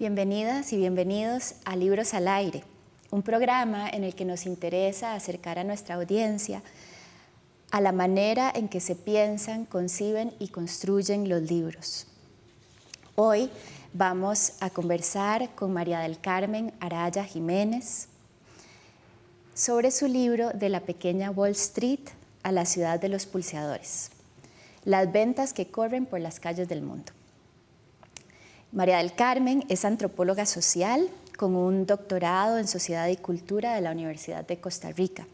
Bienvenidas y bienvenidos a Libros al Aire, un programa en el que nos interesa acercar a nuestra audiencia a la manera en que se piensan, conciben y construyen los libros. Hoy vamos a conversar con María del Carmen Araya Jiménez sobre su libro De la pequeña Wall Street a la ciudad de los pulseadores, las ventas que corren por las calles del mundo. María del Carmen es antropóloga social con un doctorado en Sociedad y Cultura de la Universidad de Costa Rica.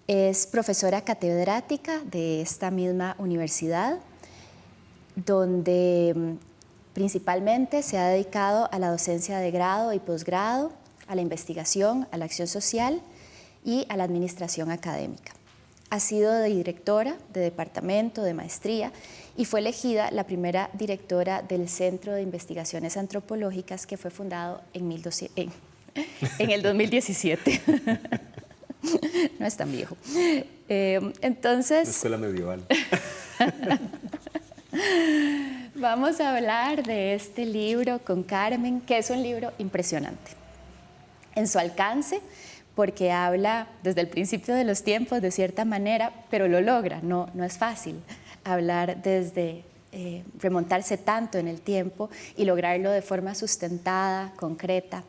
Es profesora catedrática de esta misma universidad, donde principalmente se ha dedicado a la docencia de grado y posgrado, a la investigación, a la acción social y a la administración académica. Ha sido directora de departamento de maestría y fue elegida la primera directora del Centro de Investigaciones Antropológicas que fue fundado en el 2017. No es tan viejo. Entonces, escuela medieval. Vamos a hablar de este libro con Carmen, que es un libro impresionante en su alcance, porque habla desde el principio de los tiempos de cierta manera, pero lo logra, no es fácil hablar desde remontarse tanto en el tiempo y lograrlo de forma sustentada, concreta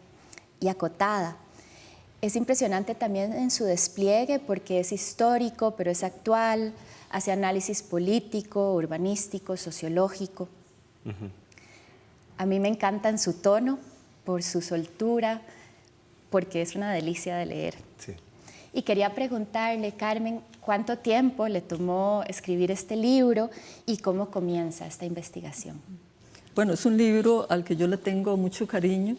y acotada. Es impresionante también en su despliegue porque es histórico, pero es actual, hace análisis político, urbanístico, sociológico. A mí me encanta en su tono, por su soltura, porque es una delicia de leer. Sí. Y quería preguntarle, Carmen, ¿cuánto tiempo le tomó escribir este libro y cómo comienza esta investigación? Bueno, es un libro al que yo le tengo mucho cariño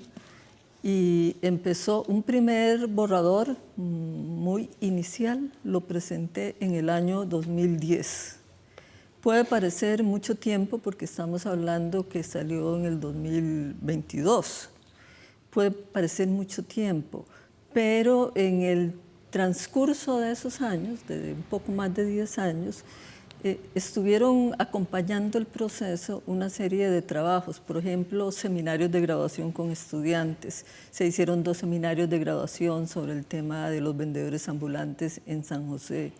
y empezó un primer borrador muy inicial, lo presenté en el año 2010. Puede parecer mucho tiempo porque estamos hablando que salió en el 2022. Puede parecer mucho tiempo, pero en el transcurso de esos años, de un poco más de 10 años, estuvieron acompañando el proceso una serie de trabajos, por ejemplo, seminarios de graduación con estudiantes. Se hicieron 2 seminarios de graduación sobre el tema de los vendedores ambulantes en San José.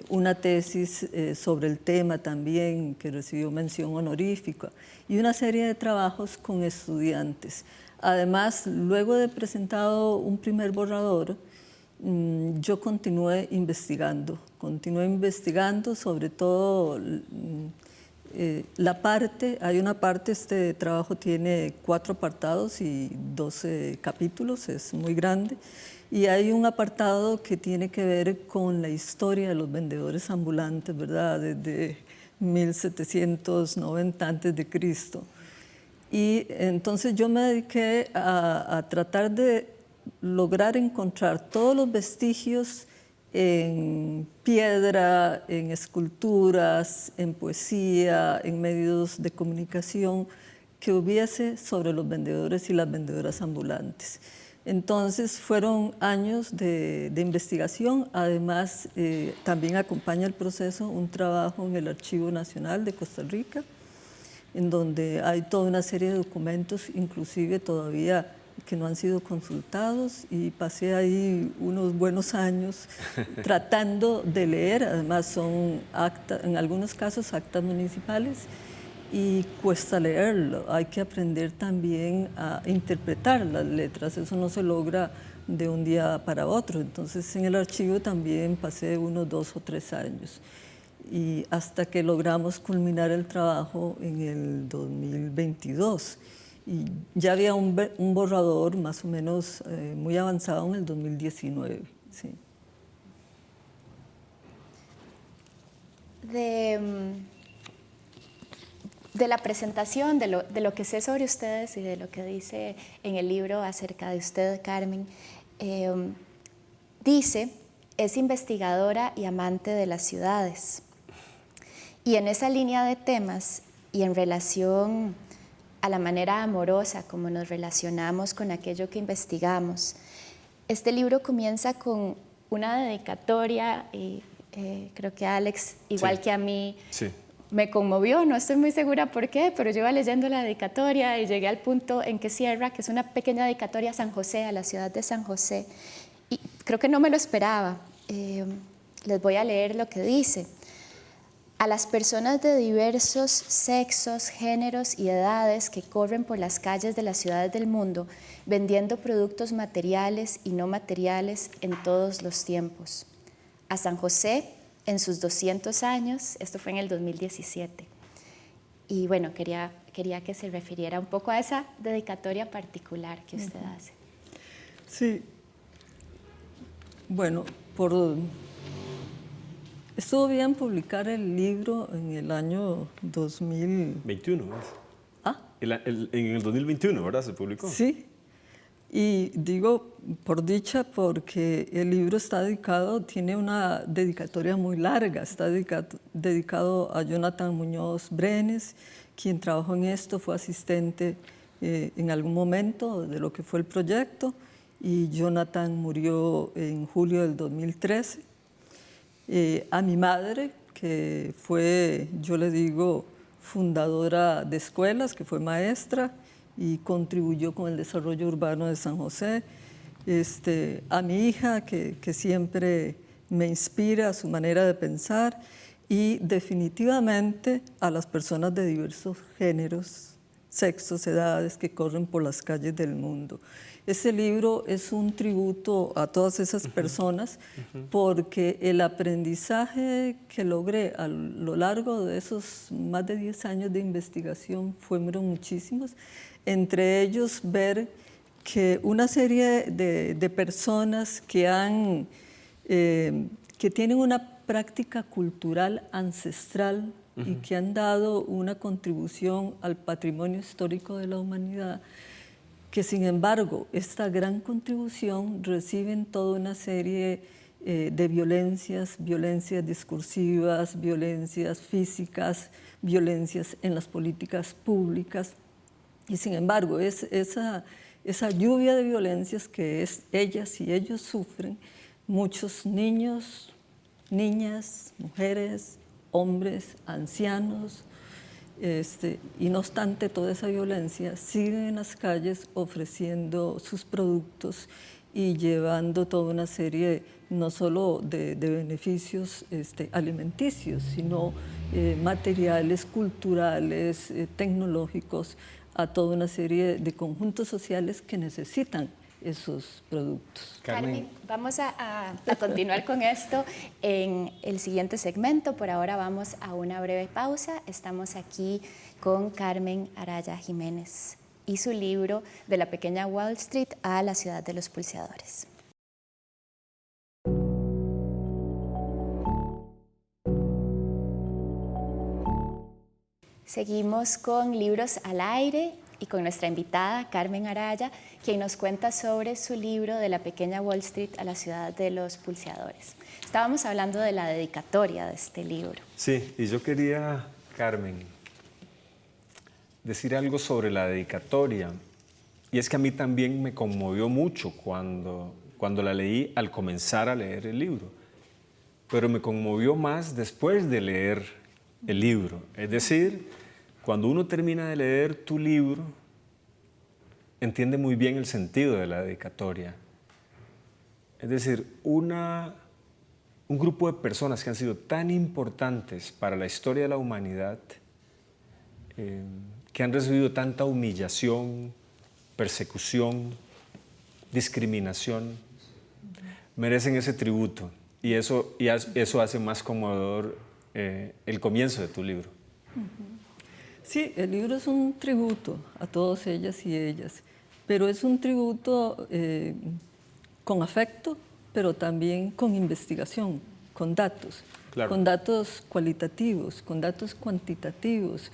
Una tesis sobre el tema también que recibió mención honorífica y una serie de trabajos con estudiantes. Además, luego de presentado un primer borrador, yo continué investigando sobre todo hay una parte, este trabajo tiene 4 apartados y 12 capítulos, es muy grande, y hay un apartado que tiene que ver con la historia de los vendedores ambulantes, ¿verdad? Desde 1790 a.C. Y entonces yo me dediqué a tratar de lograr encontrar todos los vestigios en piedra, en esculturas, en poesía, en medios de comunicación que hubiese sobre los vendedores y las vendedoras ambulantes. Entonces fueron años de investigación, además también acompaña el proceso un trabajo en el Archivo Nacional de Costa Rica, en donde hay toda una serie de documentos, inclusive todavía que no han sido consultados, y pasé ahí unos buenos años tratando de leer. Además son actas, en algunos casos actas municipales, y cuesta leerlo. Hay que aprender también a interpretar las letras, eso no se logra de un día para otro. Entonces en el archivo también pasé unos 2 o 3 años. Y hasta que logramos culminar el trabajo en el 2022. Y ya había un borrador más o menos muy avanzado en el 2019. Sí. De la presentación, de lo que sé sobre ustedes y de lo que dice en el libro acerca de usted, Carmen, dice, es investigadora y amante de las ciudades. Y en esa línea de temas y en relación a la manera amorosa como nos relacionamos con aquello que investigamos, este libro comienza con una dedicatoria, y creo que Alex, igual sí. que a mí, sí. me conmovió, no estoy muy segura por qué, pero yo iba leyendo la dedicatoria y llegué al punto en que cierra, que es una pequeña dedicatoria a San José, a la ciudad de San José, y creo que no me lo esperaba. Les voy a leer lo que dice. A las personas de diversos sexos, géneros y edades que corren por las calles de las ciudades del mundo vendiendo productos materiales y no materiales en todos los tiempos. A San José en sus 200 años, esto fue en el 2017. Y bueno, quería que se refiriera un poco a esa dedicatoria particular que usted hace. Sí. Bueno, estuvo bien publicar el libro en el año 2021, ¿ves? ¿Ah? En el 2021, ¿verdad? Se publicó. Sí. Y digo por dicha porque el libro está dedicado, tiene una dedicatoria muy larga, está dedicado a Jonathan Muñoz Brenes, quien trabajó en esto, fue asistente en algún momento de lo que fue el proyecto, y Jonathan murió en julio del 2013. A mi madre, que fue, yo le digo, fundadora de escuelas, que fue maestra y contribuyó con el desarrollo urbano de San José. A mi hija, que siempre me inspira su manera de pensar, y definitivamente a las personas de diversos géneros, sexos, edades que corren por las calles del mundo. Este libro es un tributo a todas esas personas porque el aprendizaje que logré a lo largo de esos más de 10 años de investigación fueron muchísimos. Entre ellos, ver que una serie de personas que tienen una práctica cultural ancestral y que han dado una contribución al patrimonio histórico de la humanidad, que sin embargo esta gran contribución reciben toda una serie de violencias discursivas, violencias físicas, violencias en las políticas públicas. Y sin embargo, esa lluvia de violencias que ellas y ellos sufren, muchos niños, niñas, mujeres, hombres, ancianos, y no obstante toda esa violencia, siguen en las calles ofreciendo sus productos y llevando toda una serie no solo de beneficios alimenticios, sino materiales, culturales, tecnológicos, a toda una serie de conjuntos sociales que necesitan esos productos. Carmen, vamos a continuar con esto en el siguiente segmento. Por ahora vamos a una breve pausa. Estamos aquí con Carmen Araya Jiménez y su libro De la pequeña Wall Street a la ciudad de los pulseadores. Seguimos con Libros al Aire y con nuestra invitada Carmen Araya, quien nos cuenta sobre su libro De la pequeña Wall Street a la ciudad de los pulseadores. Estábamos hablando de la dedicatoria de este libro. Sí, y yo quería, Carmen, decir algo sobre la dedicatoria. Y es que a mí también me conmovió mucho cuando la leí al comenzar a leer el libro. Pero me conmovió más después de leer el libro. Es decir, cuando uno termina de leer tu libro, entiende muy bien el sentido de la dedicatoria. Es decir, un grupo de personas que han sido tan importantes para la historia de la humanidad, que han recibido tanta humillación, persecución, discriminación, merecen ese tributo. Y eso hace más conmovedor el comienzo de tu libro. Sí, el libro es un tributo a todas ellas y ellas, pero es un tributo con afecto, pero también con investigación, con datos, claro, con datos cualitativos, con datos cuantitativos.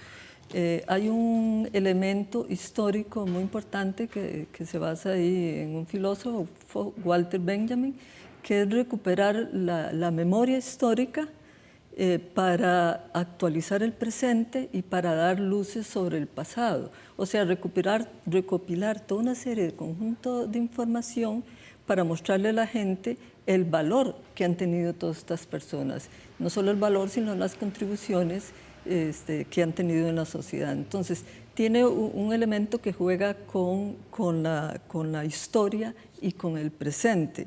Hay un elemento histórico muy importante que se basa ahí en un filósofo, Walter Benjamin, que es recuperar la memoria histórica para actualizar el presente y para dar luces sobre el pasado. O sea, recopilar toda una serie de conjuntos de información para mostrarle a la gente el valor que han tenido todas estas personas. No solo el valor, sino las contribuciones que han tenido en la sociedad. Entonces, tiene un elemento que juega con la historia y con el presente.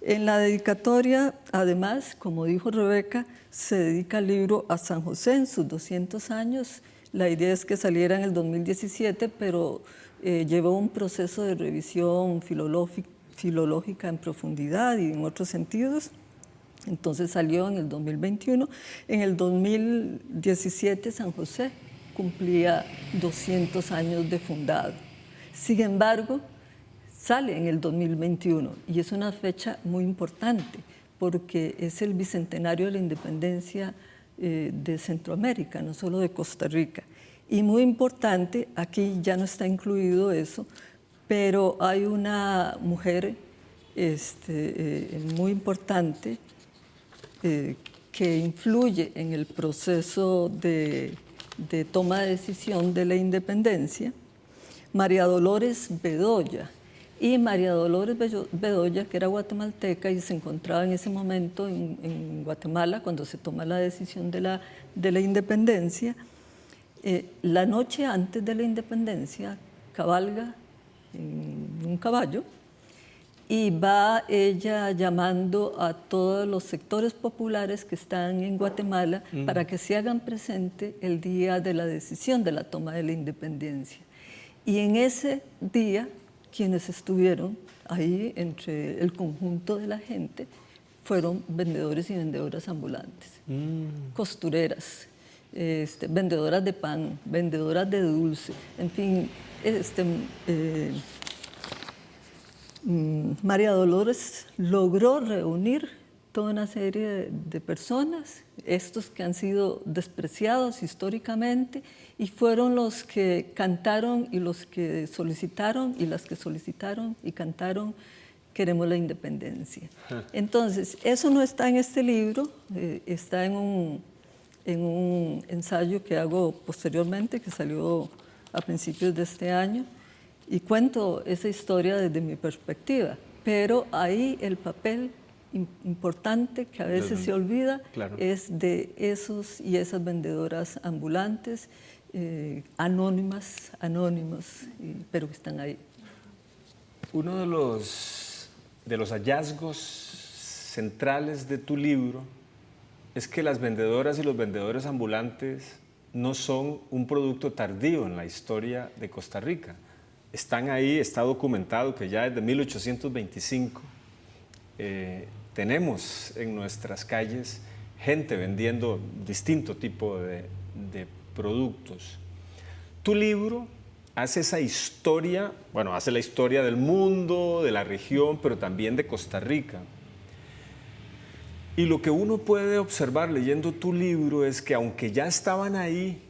En la dedicatoria, además, como dijo Rebeca, se dedica el libro a San José en sus 200 años. La idea es que saliera en el 2017, pero llevó un proceso de revisión filológica en profundidad y en otros sentidos. Entonces salió en el 2021. En el 2017 San José cumplía 200 años de fundado. Sin embargo, sale en el 2021 y es una fecha muy importante porque es el bicentenario de la independencia de Centroamérica, no solo de Costa Rica. Y muy importante, aquí ya no está incluido eso, pero hay una mujer muy importante que influye en el proceso de toma de decisión de la independencia, María Dolores Bedoya. Y María Dolores Bedoya, que era guatemalteca y se encontraba en ese momento en Guatemala cuando se toma la decisión de la independencia, la noche antes de la independencia cabalga en un caballo y va ella llamando a todos los sectores populares que están en Guatemala para que se hagan presente el día de la decisión de la toma de la independencia. Y en ese día, quienes estuvieron ahí entre el conjunto de la gente fueron vendedores y vendedoras ambulantes, costureras, vendedoras de pan, vendedoras de dulce, en fin, María Dolores logró reunir toda una serie de personas, estos que han sido despreciados históricamente, y fueron los que cantaron y los que solicitaron y las que solicitaron y cantaron "Queremos la independencia". Entonces, eso no está en este libro, está en un ensayo que hago posteriormente, que salió a principios de este año, y cuento esa historia desde mi perspectiva, pero ahí el papel importante que a veces se olvida es de esos y esas vendedoras ambulantes, anónimas, anónimos, pero que están ahí. Uno de los hallazgos centrales de tu libro es que las vendedoras y los vendedores ambulantes no son un producto tardío en la historia de Costa Rica. Están ahí, está documentado que ya desde 1825 tenemos en nuestras calles gente vendiendo distinto tipo de productos. Tu libro hace esa historia, bueno, hace la historia del mundo, de la región, pero también de Costa Rica. Y lo que uno puede observar leyendo tu libro es que aunque ya estaban ahí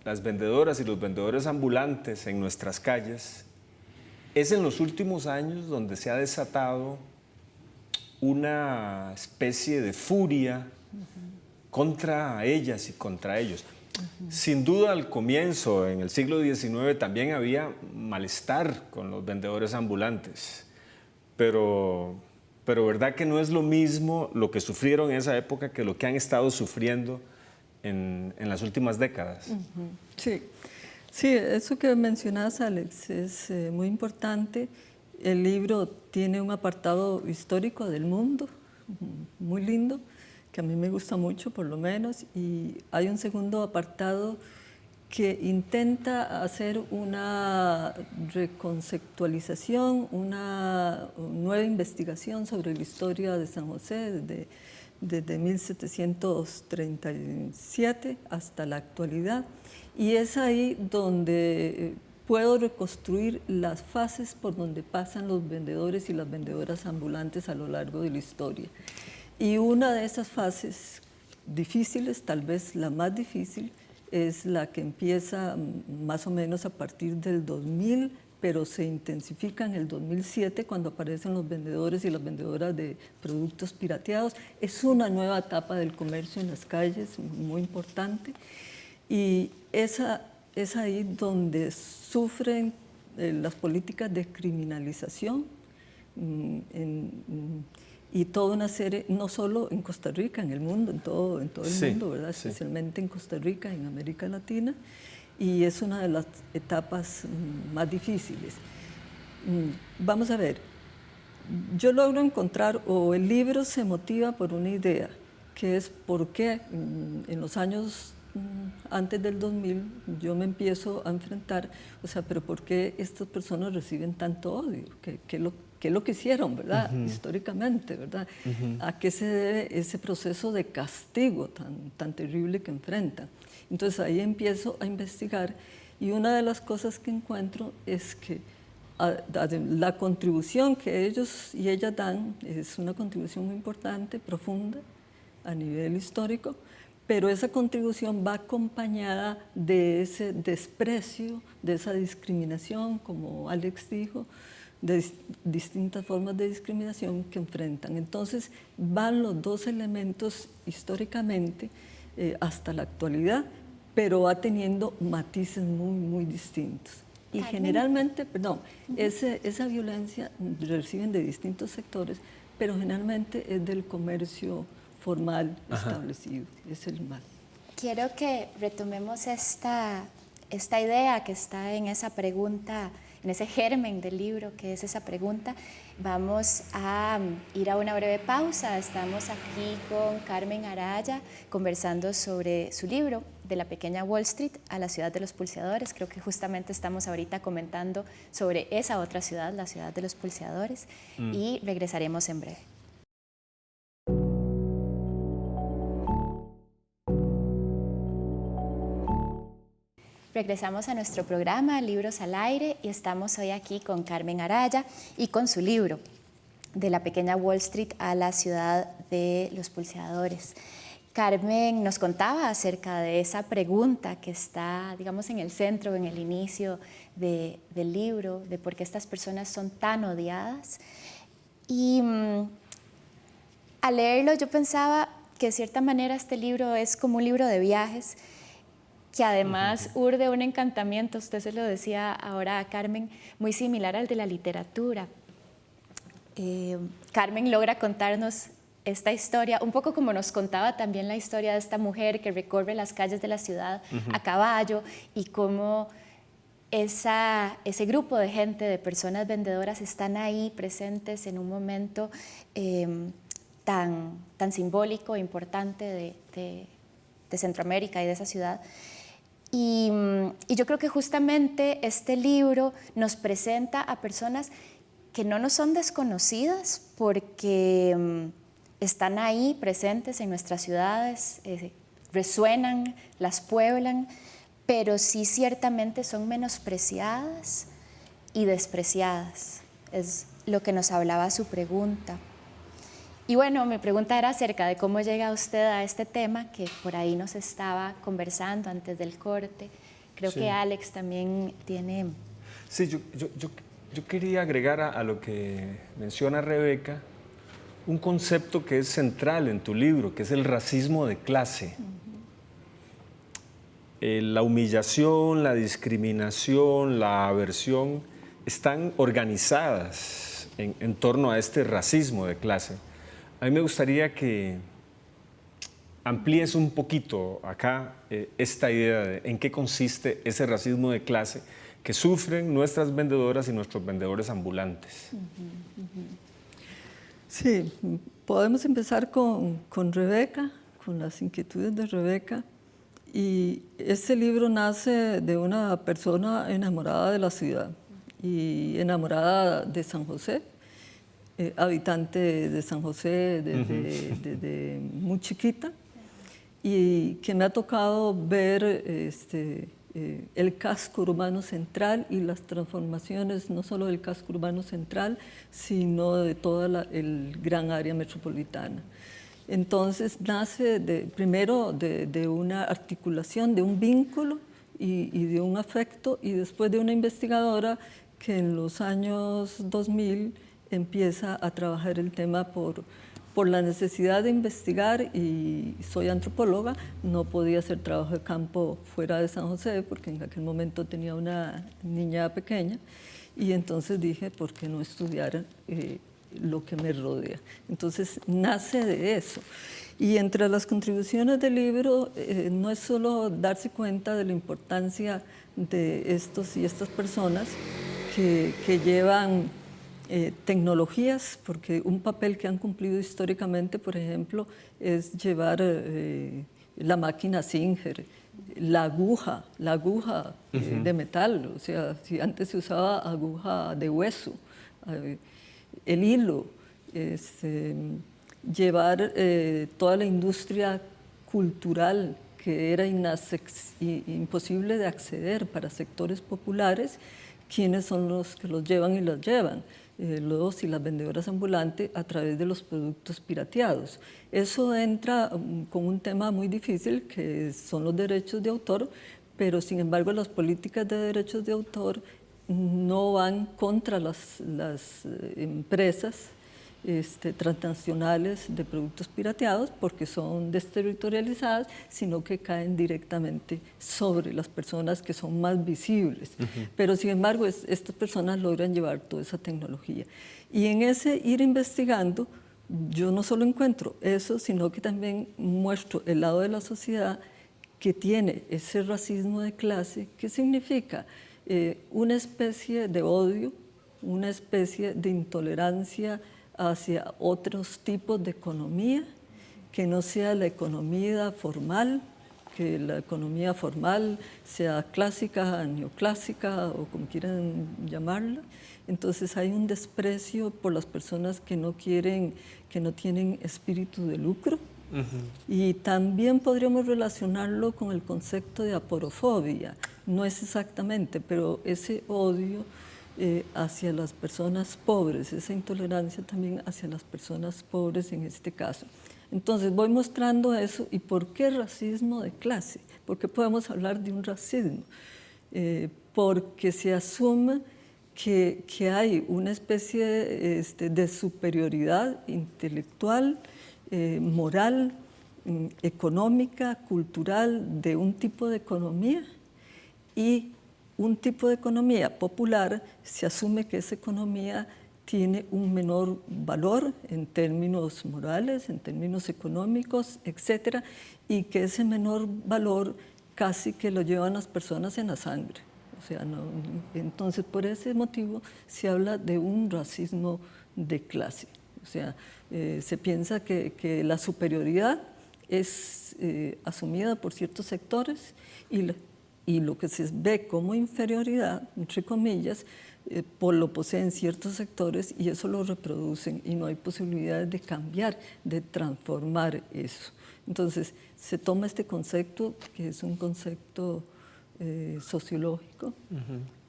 las vendedoras y los vendedores ambulantes en nuestras calles, es en los últimos años donde se ha desatado una especie de furia contra ellas y contra ellos. Sin duda, al comienzo, en el siglo XIX, también había malestar con los vendedores ambulantes, pero verdad que no es lo mismo lo que sufrieron en esa época que lo que han estado sufriendo en las últimas décadas. Sí, sí, eso que mencionas, Alex, es muy importante. El libro tiene un apartado histórico del mundo, muy lindo, que a mí me gusta mucho, por lo menos, y hay un segundo apartado que intenta hacer una reconceptualización, una nueva investigación sobre la historia de San José desde 1737 hasta la actualidad. Y es ahí donde puedo reconstruir las fases por donde pasan los vendedores y las vendedoras ambulantes a lo largo de la historia. Y una de esas fases difíciles, tal vez la más difícil, es la que empieza más o menos a partir del 2000, pero se intensifica en el 2007 cuando aparecen los vendedores y las vendedoras de productos pirateados. Es una nueva etapa del comercio en las calles, muy importante. Y es ahí donde sufren las políticas de criminalización. y toda una serie, no solo en Costa Rica, en el mundo, en todo el mundo, ¿verdad? Sí. Especialmente en Costa Rica, en América Latina, y es una de las etapas más difíciles. Vamos a ver, yo logro encontrar, o el libro se motiva por una idea, que es por qué en los años antes del 2000 yo me empiezo a enfrentar, o sea, pero ¿por qué estas personas reciben tanto odio? ¿Qué es lo que hicieron, verdad? Históricamente, ¿verdad? ¿A qué se debe ese proceso de castigo tan terrible que enfrentan? Entonces ahí empiezo a investigar y una de las cosas que encuentro es que la contribución que ellos y ellas dan es una contribución muy importante, profunda, a nivel histórico, pero esa contribución va acompañada de ese desprecio, de esa discriminación, como Alex dijo, de distintas formas de discriminación que enfrentan. Entonces van los dos elementos históricamente hasta la actualidad, pero va teniendo matices muy distintos. Y generalmente, esa violencia reciben de distintos sectores, pero generalmente es del comercio formal establecido, es el mal. Quiero que retomemos esta idea que está en esa pregunta, en ese germen del libro, que es esa pregunta. Vamos a ir a una breve pausa. Estamos aquí con Carmen Araya conversando sobre su libro, De la pequeña Wall Street a la ciudad de los pulseadores. Creo que justamente estamos ahorita comentando sobre esa otra ciudad, la ciudad de los pulseadores, y regresaremos en breve. Regresamos a nuestro programa Libros al Aire y estamos hoy aquí con Carmen Araya y con su libro, De la pequeña Wall Street a la ciudad de los pulseadores. Carmen nos contaba acerca de esa pregunta que está, digamos, en el centro, en el inicio del libro, de por qué estas personas son tan odiadas. Y al leerlo yo pensaba que de cierta manera este libro es como un libro de viajes, que además urde un encantamiento, usted se lo decía ahora a Carmen, muy similar al de la literatura. Carmen logra contarnos esta historia, un poco como nos contaba también la historia de esta mujer que recorre las calles de la ciudad a caballo y cómo ese grupo de gente, de personas vendedoras, están ahí presentes en un momento tan simbólico e importante de Centroamérica y de esa ciudad. Y yo creo que justamente este libro nos presenta a personas que no nos son desconocidas porque están ahí presentes en nuestras ciudades, resuenan, las pueblan, pero sí ciertamente son menospreciadas y despreciadas. Es lo que nos hablaba su pregunta. Y bueno, mi pregunta era acerca de cómo llega usted a este tema que por ahí nos estaba conversando antes del corte. Creo que Alex también tiene... Sí, yo quería agregar a lo que menciona Rebeca un concepto que es central en tu libro, que es el racismo de clase. La humillación, la discriminación, la aversión están organizadas en torno a este racismo de clase. A mí me gustaría que amplíes un poquito acá esta idea de en qué consiste ese racismo de clase que sufren nuestras vendedoras y nuestros vendedores ambulantes. Sí, podemos empezar con Rebeca, con las inquietudes de Rebeca. Y este libro nace de una persona enamorada de la ciudad y enamorada de San José, habitante de San José desde muy chiquita, y que me ha tocado ver el casco urbano central y las transformaciones no solo del casco urbano central, sino de toda el gran área metropolitana. Entonces nace primero de una articulación, de un vínculo y de un afecto, y después de una investigadora que en los años 2000 empieza a trabajar el tema por la necesidad de investigar, y soy antropóloga, no podía hacer trabajo de campo fuera de San José porque en aquel momento tenía una niña pequeña, y entonces dije, ¿por qué no estudiar lo que me rodea. Entonces nace de eso. Y entre las contribuciones del libro no es solo darse cuenta de la importancia de estos y estas personas que llevan tecnologías, porque un papel que han cumplido históricamente, por ejemplo, es llevar la máquina Singer, la aguja de metal, o sea, si antes se usaba aguja de hueso, el hilo, llevar toda la industria cultural que era imposible de acceder para sectores populares, quienes son los que los llevan y los llevan, los y las vendedoras ambulantes a través de los productos pirateados. Eso entra con un tema muy difícil que son los derechos de autor, pero sin embargo las políticas de derechos de autor no van contra las empresas transnacionales de productos pirateados porque son desterritorializadas, sino que caen directamente sobre las personas que son más visibles. Pero sin embargo, estas personas logran llevar toda esa tecnología. Y en ese ir investigando, yo no solo encuentro eso, sino que también muestro el lado de la sociedad que tiene ese racismo de clase, que significa una especie de odio, una especie de intolerancia hacia otros tipos de economía, que no sea la economía formal, que la economía formal sea clásica, neoclásica o como quieran llamarla. Entonces hay un desprecio por las personas que no tienen espíritu de lucro. Y también podríamos relacionarlo con el concepto de aporofobia. No es exactamente, pero ese odio hacia las personas pobres, esa intolerancia también hacia las personas pobres en este caso. Entonces voy mostrando eso. ¿Y por qué racismo de clase? ¿Por qué podemos hablar de un racismo? Porque se asume que hay una especie de superioridad intelectual, moral, económica, cultural de un tipo de economía, y un tipo de economía popular se asume que esa economía tiene un menor valor en términos morales, en términos económicos, etcétera, y que ese menor valor casi que lo llevan las personas en la sangre. O sea, entonces por ese motivo se habla de un racismo de clase. O sea, se piensa que la superioridad es asumida por ciertos sectores y lo que se ve como inferioridad, entre comillas, lo poseen ciertos sectores y eso lo reproducen y no hay posibilidades de cambiar, de transformar eso. Entonces se toma este concepto, que es un concepto sociológico,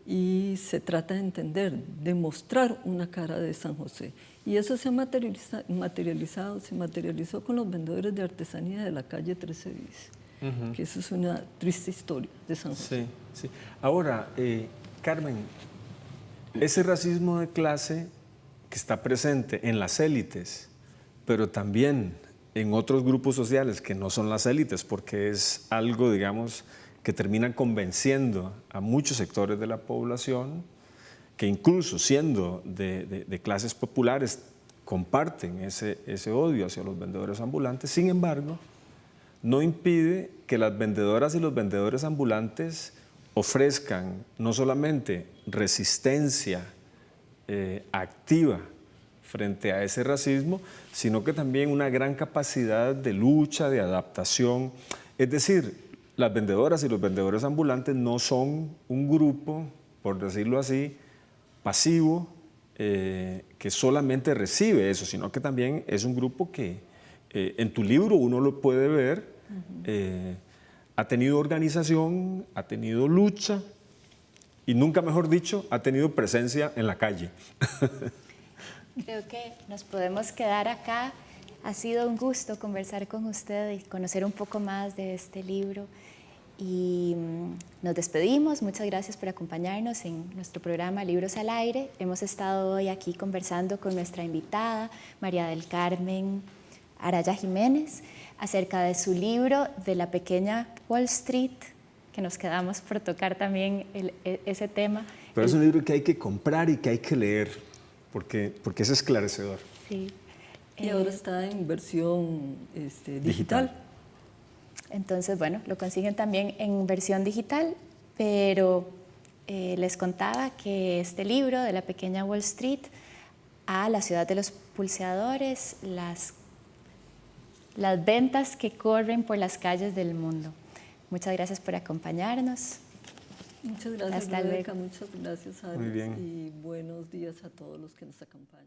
y se trata de entender, de mostrar una cara de San José. Y eso se materializó con los vendedores de artesanía de la calle 13 bis. Que eso es una triste historia de San José. Sí, sí. Ahora, Carmen, ese racismo de clase que está presente en las élites, pero también en otros grupos sociales que no son las élites, porque es algo, digamos, que termina convenciendo a muchos sectores de la población, que incluso siendo de clases populares comparten ese odio hacia los vendedores ambulantes. Sin embargo, no impide que las vendedoras y los vendedores ambulantes ofrezcan no solamente resistencia activa frente a ese racismo, sino que también una gran capacidad de lucha, de adaptación. Es decir, las vendedoras y los vendedores ambulantes no son un grupo, por decirlo así, pasivo, que solamente recibe eso, sino que también es un grupo que en tu libro uno lo puede ver, ha tenido organización, ha tenido lucha y nunca mejor dicho, ha tenido presencia en la calle. Creo que nos podemos quedar acá. Ha sido un gusto conversar con usted y conocer un poco más de este libro. Y nos despedimos. Muchas gracias por acompañarnos en nuestro programa Libros al Aire. Hemos estado hoy aquí conversando con nuestra invitada, María del Carmen Araya Jiménez, acerca de su libro De la pequeña Wall Street, que nos quedamos por tocar también ese tema. Pero es un libro que hay que comprar y que hay que leer. porque es esclarecedor. Sí. Y ahora está en versión digital. Entonces, bueno, lo consiguen también en versión digital, pero les contaba que este libro de La Pequeña Wall Street a la ciudad de los pulseadores, las ventas que corren por las calles del mundo. Muchas gracias por acompañarnos. Muchas gracias, Hasta Rebeca. luego. Muchas gracias, Alex. Muy bien. Y buenos días a todos los que nos acompañan.